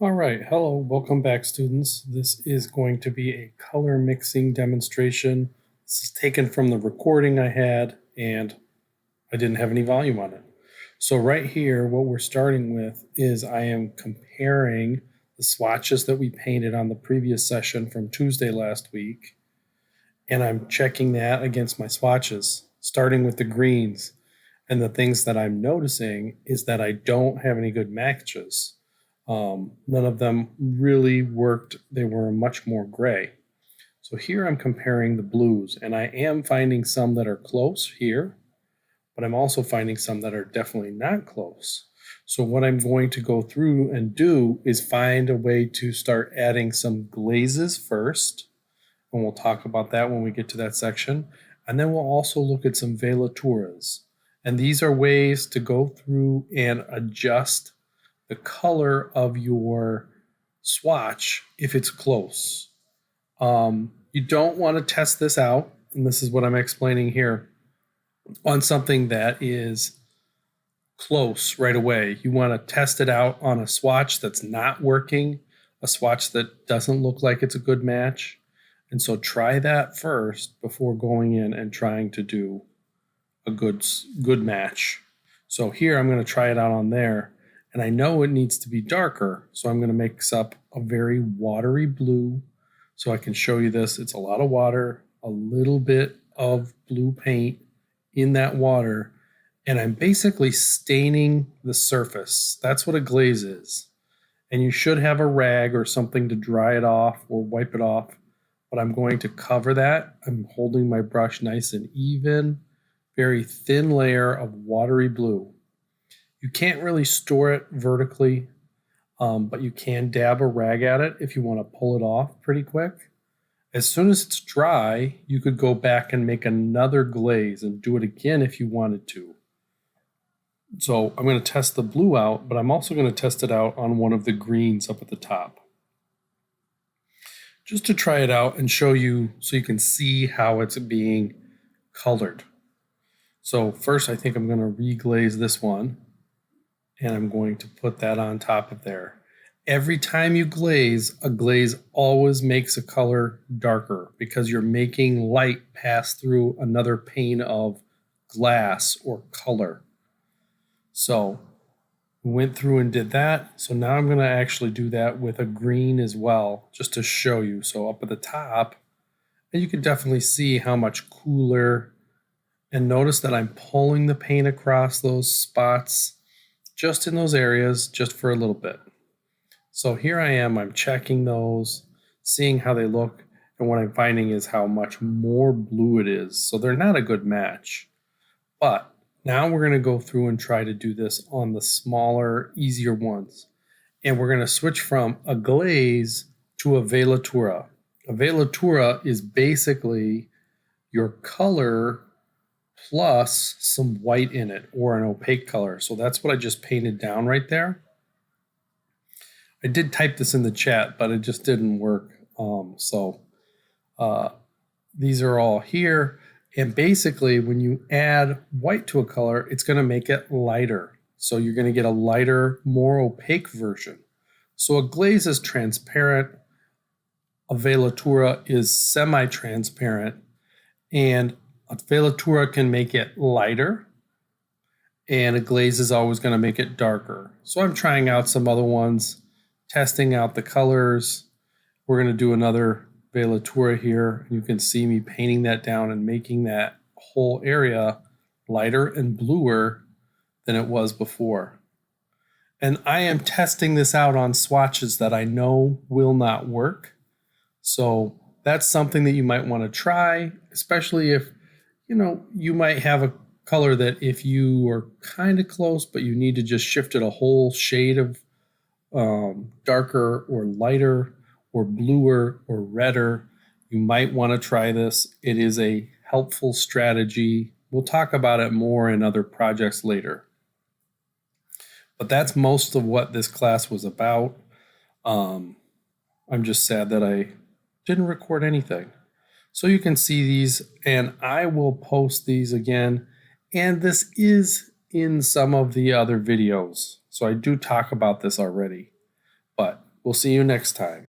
All right, hello, welcome back students. This is going to be a color mixing demonstration. This is taken from the recording I had and I didn't have any volume on it. So right here, what we're starting with is I am comparing the swatches that we painted on the previous session from Tuesday last week, and I'm checking that against my swatches, starting with the greens. And the things that I'm noticing is that I don't have any good matches. None of them really worked. They were much more gray. So here I'm comparing the blues, and I am finding some that are close here, but I'm also finding some that are definitely not close. So what I'm going to go through and do is find a way to start adding some glazes first, and we'll talk about that when we get to that section. And then we'll also look at some velaturas. And these are ways to go through and adjust the color of your swatch if it's close. You don't want to test this out, and this is what I'm explaining here, on something that is close right away. You want to test it out on a swatch that's not working, a swatch that doesn't look like it's a good match. And so try that first before going in and trying to do a good match. So here I'm going to try it out on there. And I know it needs to be darker, so I'm going to mix up a very watery blue so I can show you this. It's a lot of water, a little bit of blue paint in that water, and I'm basically staining the surface. That's what a glaze is. And you should have a rag or something to dry it off or wipe it off, but I'm going to cover that. I'm holding my brush nice and even, very thin layer of watery blue. You can't really store it vertically, but you can dab a rag at it if you want to pull it off pretty quick. As soon as it's dry, you could go back and make another glaze and do it again if you wanted to. So I'm going to test the blue out, but I'm also going to test it out on one of the greens up at the top, just to try it out and show you so you can see how it's being colored. So first, I think I'm going to reglaze this one. And I'm going to put that on top of there. Every time you glaze, a glaze always makes a color darker because you're making light pass through another pane of glass or color. So we went through and did that. So now I'm going to actually do that with a green as well, just to show you. So up at the top, and you can definitely see how much cooler. And notice that I'm pulling the paint across those spots, just in those areas, just for a little bit. So here I am, I'm checking those, seeing how they look, and what I'm finding is how much more blue it is. So they're not a good match. But now we're going to go through and try to do this on the smaller, easier ones. And we're going to switch from a glaze to a velatura. A velatura is basically your color plus some white in it or an opaque color. So that's what I just painted down right there. I did type this in the chat, but it just didn't work. These are all here. And basically, when you add white to a color, it's going to make it lighter. So you're going to get a lighter, more opaque version. So a glaze is transparent. A velatura is semi-transparent. And a velatura can make it lighter, and a glaze is always going to make it darker. So I'm trying out some other ones, testing out the colors. We're going to do another velatura here. You can see me painting that down and making that whole area lighter and bluer than it was before. And I am testing this out on swatches that I know will not work. So that's something that you might want to try, especially if you might have a color that if you are kind of close, but you need to just shift it a whole shade of darker or lighter or bluer or redder, you might want to try this. It is a helpful strategy. We'll talk about it more in other projects later. But that's most of what this class was about. I'm just sad that I didn't record anything. So you can see these, and I will post these again. And this is in some of the other videos. So I do talk about this already. But We'll see you next time.